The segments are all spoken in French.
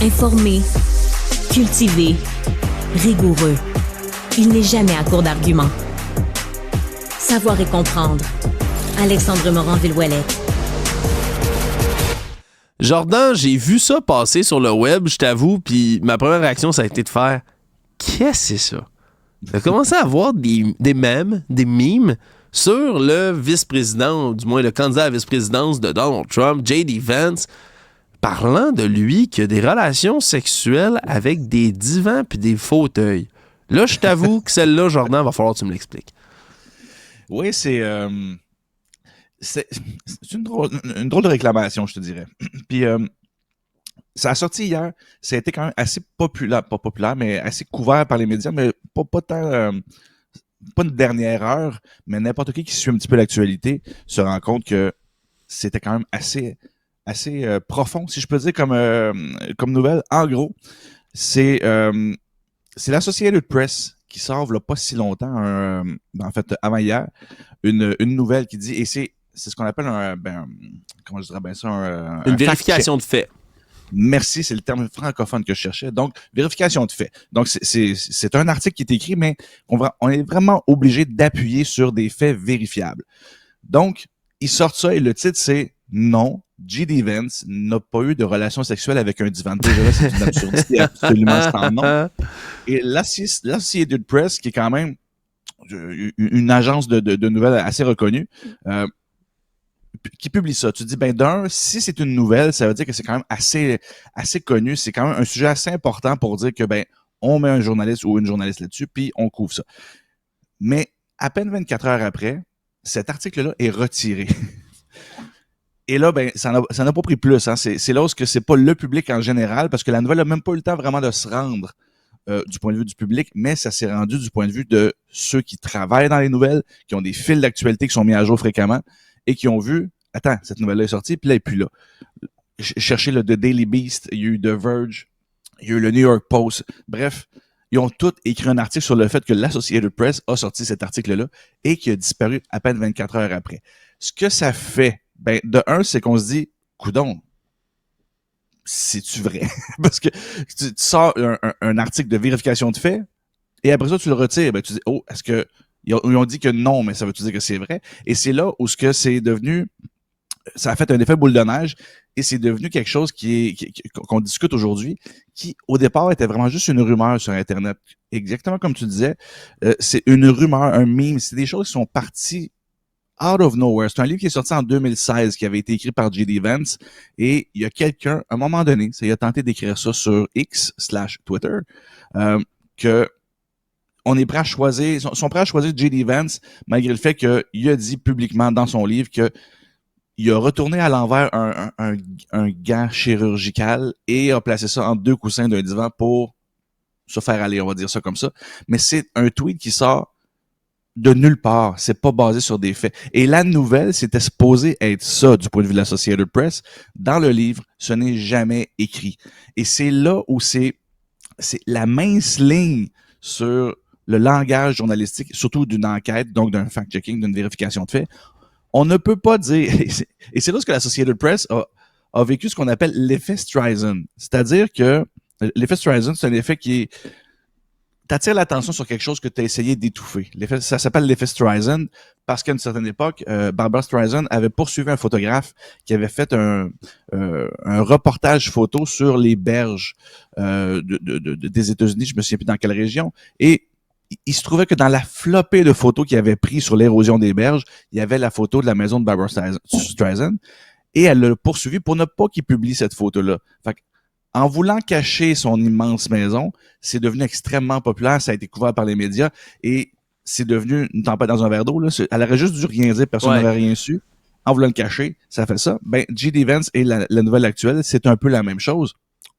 Informé, cultivé, rigoureux. Il n'est jamais à court d'arguments. Savoir et comprendre. Alexandre Morin-Villouellette. Jordan, j'ai vu ça passer sur le web, je t'avoue, puis ma première réaction, ça a été de faire « Qu'est-ce que c'est ça? » J'ai commencé à voir des mèmes, des mimes sur le vice-président, ou du moins le candidat à la vice-présidence de Donald Trump, J.D. Vance, parlant de lui qui a des relations sexuelles avec des divans puis des fauteuils. Là, je t'avoue que celle-là, Jordan, va falloir que tu me l'expliques. Oui, c'est une drôle de réclamation, je te dirais. Puis, ça a sorti hier. Ça a été quand même assez populaire, pas populaire, mais assez couvert par les médias, mais pas tant... pas une dernière heure, mais n'importe qui suit un petit peu l'actualité se rend compte que c'était quand même assez profond, si je peux dire, comme nouvelle. En gros, c'est l'Associated Press qui sort là, pas si longtemps, en fait, avant hier, une nouvelle qui dit, et c'est ce qu'on appelle comment je dirais bien ça, une vérification de fait. Merci, c'est le terme francophone que je cherchais. Donc, vérification de fait. Donc, c'est un article qui est écrit, mais on est vraiment obligé d'appuyer sur des faits vérifiables. Donc, ils sortent ça et le titre, c'est « Non, J.D. Vance n'a pas eu de relation sexuelle avec un divan ». Déjà là, c'est une absurdité absolument sans nom. Et l'Associated Press, qui est quand même une agence de nouvelles assez reconnue, qui publie ça. Tu te dis, d'un, si c'est une nouvelle, ça veut dire que c'est quand même assez connu. C'est quand même un sujet assez important pour dire que, on met un journaliste ou une journaliste là-dessus, puis on couvre ça. Mais à peine 24 heures après, cet article-là est retiré. Et là, ça n'a pas pris plus. Hein. C'est là où c'est pas le public en général, parce que la nouvelle n'a même pas eu le temps vraiment de se rendre du point de vue du public, mais ça s'est rendu du point de vue de ceux qui travaillent dans les nouvelles, qui ont des fils d'actualité qui sont mis à jour fréquemment, et qui ont vu, attends, cette nouvelle-là est sortie, puis là, elle n'est plus là. Cherchez le The Daily Beast, il y a eu The Verge, il y a eu le New York Post. Bref, ils ont tous écrit un article sur le fait que l'Associated Press a sorti cet article-là et qui a disparu à peine 24 heures après. Ce que ça fait, de un, c'est qu'on se dit, coudonc, c'est-tu vrai? Parce que tu sors un article de vérification de fait et après ça, tu le retires. Tu dis, oh, est-ce que... Ils ont dit que non, mais ça veut dire que c'est vrai. Et c'est là où c'est devenu... Ça a fait un effet boule de neige et c'est devenu quelque chose qu'on discute aujourd'hui, qui, au départ, était vraiment juste une rumeur sur Internet. Exactement comme tu disais, c'est une rumeur, un meme. C'est des choses qui sont parties out of nowhere. C'est un livre qui est sorti en 2016, qui avait été écrit par J.D. Vance. Et il y a quelqu'un, à un moment donné, il a tenté d'écrire ça sur X/Twitter, que on est prêt à choisir, sont prêts à choisir J.D. Vance, malgré le fait qu'il a dit publiquement dans son livre qu'il a retourné à l'envers un gant chirurgical et a placé ça entre deux coussins d'un divan pour se faire aller, on va dire ça comme ça. Mais c'est un tweet qui sort de nulle part. C'est pas basé sur des faits. Et la nouvelle, c'était supposé être ça du point de vue de l'Associated Press. Dans le livre, ce n'est jamais écrit. Et c'est là où c'est la mince ligne sur le langage journalistique, surtout d'une enquête, donc d'un fact-checking, d'une vérification de faits. On ne peut pas dire... Et c'est là que l'Associated Press a vécu ce qu'on appelle l'effet Streisand. C'est-à-dire que l'effet Streisand, c'est un effet qui t'attire l'attention sur quelque chose que tu as essayé d'étouffer. Ça s'appelle l'effet Streisand parce qu'à une certaine époque, Barbra Streisand avait poursuivi un photographe qui avait fait un reportage photo sur les berges des États-Unis, je me souviens plus dans quelle région, et il se trouvait que dans la flopée de photos qu'il avait pris sur l'érosion des berges, il y avait la photo de la maison de Barbra Streisand, et elle l'a poursuivi pour ne pas qu'il publie cette photo-là. Fait en voulant cacher son immense maison, c'est devenu extrêmement populaire, ça a été couvert par les médias, et c'est devenu une tempête dans un verre d'eau. Là. Elle aurait juste dû rien dire, personne n'aurait rien su. En voulant le cacher, ça fait ça. J.D. Vance et la nouvelle actuelle, c'est un peu la même chose.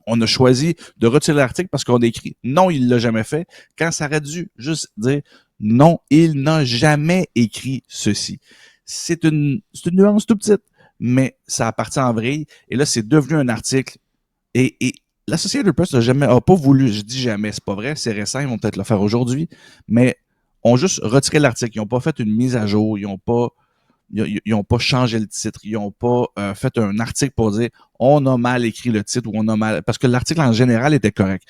On a choisi de retirer l'article parce qu'on a écrit « Non, il l'a jamais fait », quand ça aurait dû juste dire « Non, il n'a jamais écrit ceci ». C'est une nuance tout petite, mais ça a parti en vrille, et là, c'est devenu un article. Et l'Associated Press n'a pas voulu, je dis jamais, c'est pas vrai, c'est récent, ils vont peut-être le faire aujourd'hui, mais ont juste retiré l'article, ils n'ont pas fait une mise à jour, ils n'ont pas ils n'ont pas changé le titre, ils n'ont pas fait un article pour dire on a mal écrit le titre ou on a mal... Parce que l'article en général était correct.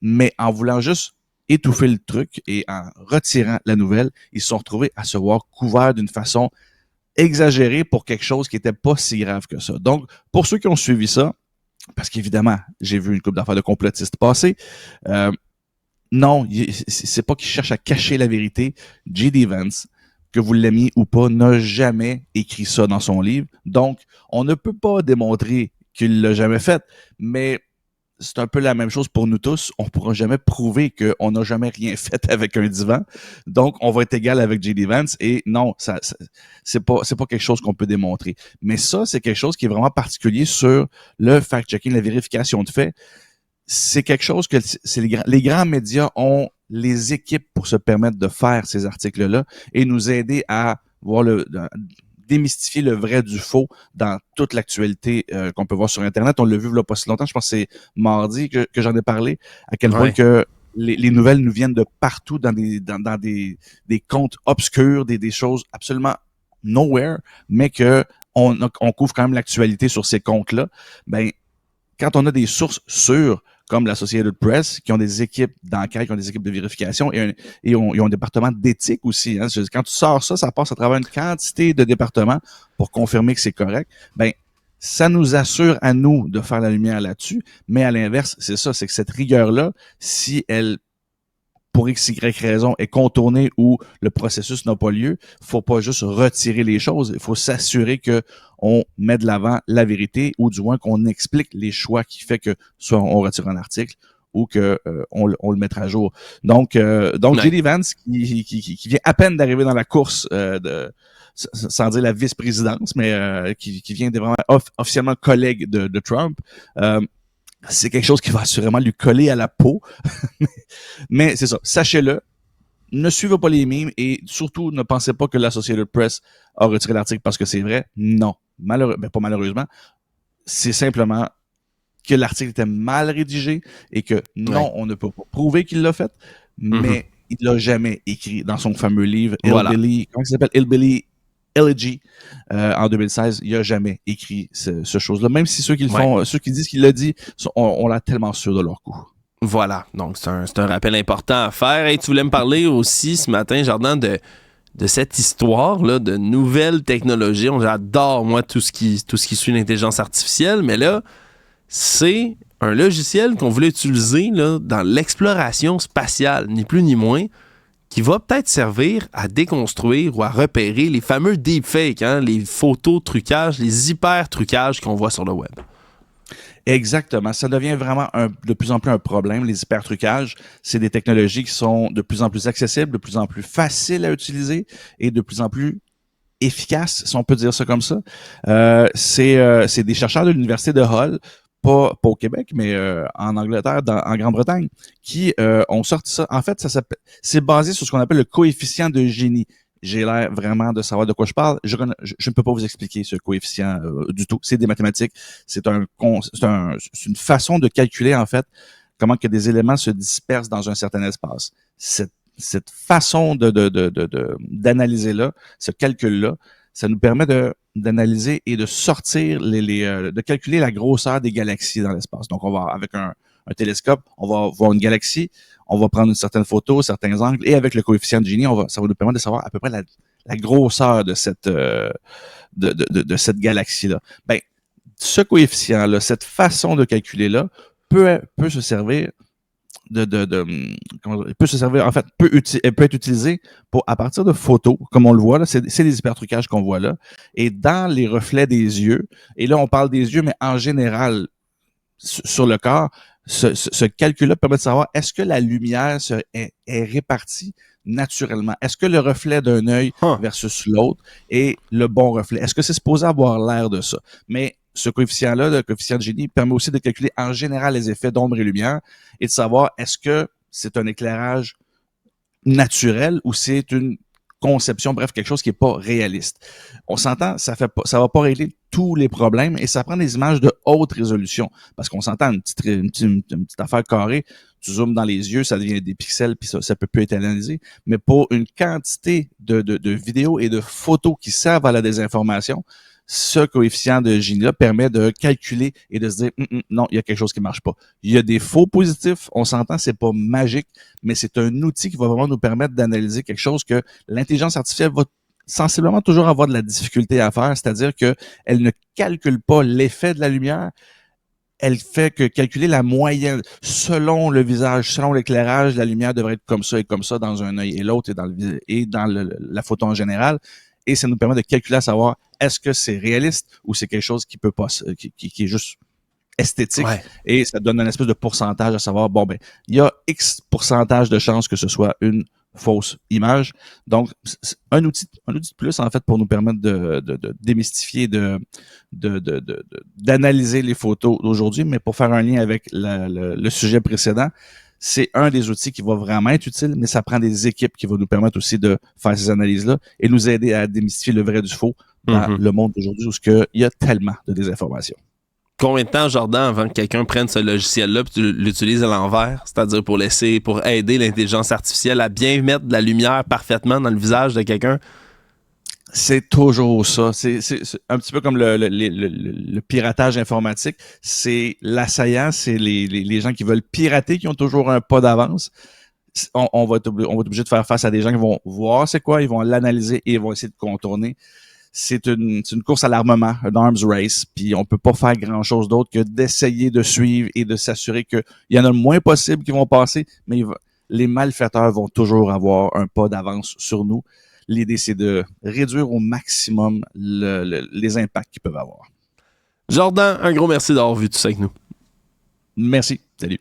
Mais en voulant juste étouffer le truc et en retirant la nouvelle, ils se sont retrouvés à se voir couverts d'une façon exagérée pour quelque chose qui n'était pas si grave que ça. Donc, pour ceux qui ont suivi ça, parce qu'évidemment, j'ai vu une couple d'affaires de complotistes passer, non, c'est pas qu'ils cherchent à cacher la vérité. J.D. Vance, que vous l'aimiez ou pas, n'a jamais écrit ça dans son livre. Donc, on ne peut pas démontrer qu'il l'a jamais fait, mais c'est un peu la même chose pour nous tous. On ne pourra jamais prouver qu'on n'a jamais rien fait avec un divan. Donc, on va être égal avec J.D. Vance. Et non, c'est pas quelque chose qu'on peut démontrer. Mais ça, c'est quelque chose qui est vraiment particulier sur le fact-checking, la vérification de faits. C'est quelque chose que les grands médias ont les équipes pour se permettre de faire ces articles-là et nous aider à voir démystifier le vrai du faux dans toute l'actualité qu'on peut voir sur Internet. On l'a vu il n'y a pas si longtemps, je pense que c'est mardi que j'en ai parlé, à quel point que les nouvelles nous viennent de partout dans des comptes obscurs, des choses absolument nowhere, mais que on couvre quand même l'actualité sur ces comptes-là. Ben, quand on a des sources sûres, comme l'Associated Press, qui ont des équipes d'enquête, qui ont des équipes de vérification ils ont un département d'éthique aussi. Hein. Quand tu sors ça passe à travers une quantité de départements pour confirmer que c'est correct. Ben, ça nous assure à nous de faire la lumière là-dessus, mais à l'inverse, c'est ça, c'est que cette rigueur-là, si elle, pour X, Y raison, est contournée ou le processus n'a pas lieu, faut pas juste retirer les choses, il faut s'assurer que on met de l'avant la vérité ou du moins qu'on explique les choix qui fait que soit on retire un article ou que on le mettra à jour. Donc J.D. Vance qui vient à peine d'arriver dans la course sans dire la vice-présidence, mais qui vient de vraiment officiellement collègue de Trump. C'est quelque chose qui va assurément lui coller à la peau. Mais c'est ça, sachez-le, ne suivez pas les mimes et surtout ne pensez pas que l'Associated Press a retiré l'article parce que c'est vrai. Non, pas malheureusement. C'est simplement que l'article était mal rédigé et que non, on ne peut pas prouver qu'il l'a fait, mais il l'a jamais écrit dans son fameux livre Hillbilly, comment ça s'appelle? Hillbilly Elegy en 2016, il n'a jamais écrit ce chose-là. Même si ceux qui le font, ceux qui disent qu'il l'a dit, on l'a tellement sûr de leur coup. Voilà, donc c'est un rappel important à faire. Et tu voulais me parler aussi ce matin, Jordan, de cette histoire là, de nouvelles technologies. J'adore, moi, tout ce qui suit l'intelligence artificielle, mais là, c'est un logiciel qu'on voulait utiliser là, dans l'exploration spatiale, ni plus ni moins, qui va peut-être servir à déconstruire ou à repérer les fameux deepfakes, hein, les photos trucages, les hyper trucages qu'on voit sur le web. Exactement. Ça devient vraiment de plus en plus un problème. Les hypertrucages, c'est des technologies qui sont de plus en plus accessibles, de plus en plus faciles à utiliser et de plus en plus efficaces, si on peut dire ça comme ça. C'est des chercheurs de l'Université de Hull, pas au Québec, mais en Angleterre, en Grande-Bretagne, qui ont sorti ça. En fait, c'est basé sur ce qu'on appelle le coefficient de Gini. J'ai l'air vraiment de savoir de quoi je parle. Je ne peux pas vous expliquer ce coefficient du tout. C'est des mathématiques. C'est une façon de calculer, en fait, comment que des éléments se dispersent dans un certain espace. Cette façon d'analyser là, ce calcul-là, ça nous permet d'analyser et de sortir de calculer la grosseur des galaxies dans l'espace. Donc, on va, avec un télescope, on va voir une galaxie, on va prendre une certaine photo, certains angles, et avec le coefficient de Gini, ça va nous permettre de savoir à peu près la grosseur de cette galaxie-là. Ben, ce coefficient-là, cette façon de calculer-là, peut se servir peut être utilisé à partir de photos, comme on le voit là, c'est des hypertrucages qu'on voit là, et dans les reflets des yeux, et là on parle des yeux, mais en général, sur le corps, ce calcul-là permet de savoir est-ce que la lumière est répartie naturellement? Est-ce que le reflet d'un œil versus l'autre est le bon reflet? Est-ce que c'est supposé avoir l'air de ça? Mais ce coefficient-là, le coefficient de Gini, permet aussi de calculer en général les effets d'ombre et lumière et de savoir est-ce que c'est un éclairage naturel ou c'est une conception, bref, quelque chose qui n'est pas réaliste. On s'entend, ça va pas régler tous les problèmes et ça prend des images de haute résolution parce qu'on s'entend une petite affaire carrée. tu zoomes dans les yeux, ça devient des pixels, puis ça peut plus être analysé. Mais pour une quantité de vidéos et de photos qui servent à la désinformation, ce coefficient de Gini-là permet de calculer et de se dire non, il y a quelque chose qui marche pas. Il y a des faux positifs, on s'entend, c'est pas magique, mais c'est un outil qui va vraiment nous permettre d'analyser quelque chose que l'intelligence artificielle va sensiblement toujours avoir de la difficulté à faire, c'est-à-dire que elle ne calcule pas l'effet de la lumière, elle fait que calculer la moyenne selon le visage, selon l'éclairage, la lumière devrait être comme ça et comme ça dans un œil et l'autre et dans la photo en général. Et ça nous permet de calculer à savoir est-ce que c'est réaliste ou c'est quelque chose qui peut pas, qui est juste esthétique. Ouais. Et ça donne un espèce de pourcentage à savoir, bon, ben, il y a X pourcentage de chances que ce soit une fausse image. Donc, c'est un outil de plus, en fait, pour nous permettre de démystifier, d'analyser les photos d'aujourd'hui, mais pour faire un lien avec le sujet précédent, c'est un des outils qui va vraiment être utile, mais ça prend des équipes qui vont nous permettre aussi de faire ces analyses-là et nous aider à démystifier le vrai du faux dans le monde d'aujourd'hui où il y a tellement de désinformation. Combien de temps, Jordan, avant que quelqu'un prenne ce logiciel-là et tu l'utilises à l'envers, c'est-à-dire pour aider l'intelligence artificielle à bien mettre de la lumière parfaitement dans le visage de quelqu'un? C'est toujours ça. C'est un petit peu comme le piratage informatique. C'est l'assaillant, c'est les gens qui veulent pirater qui ont toujours un pas d'avance. On va être obligé de faire face à des gens qui vont voir c'est quoi, ils vont l'analyser et ils vont essayer de contourner. C'est une course à l'armement, un arms race, puis on peut pas faire grand-chose d'autre que d'essayer de suivre et de s'assurer qu'il y en a le moins possible qui vont passer, mais les malfaiteurs vont toujours avoir un pas d'avance sur nous. L'idée, c'est de réduire au maximum les impacts qu'ils peuvent avoir. Jordan, un gros merci d'avoir vu tout ça avec nous. Merci. Salut.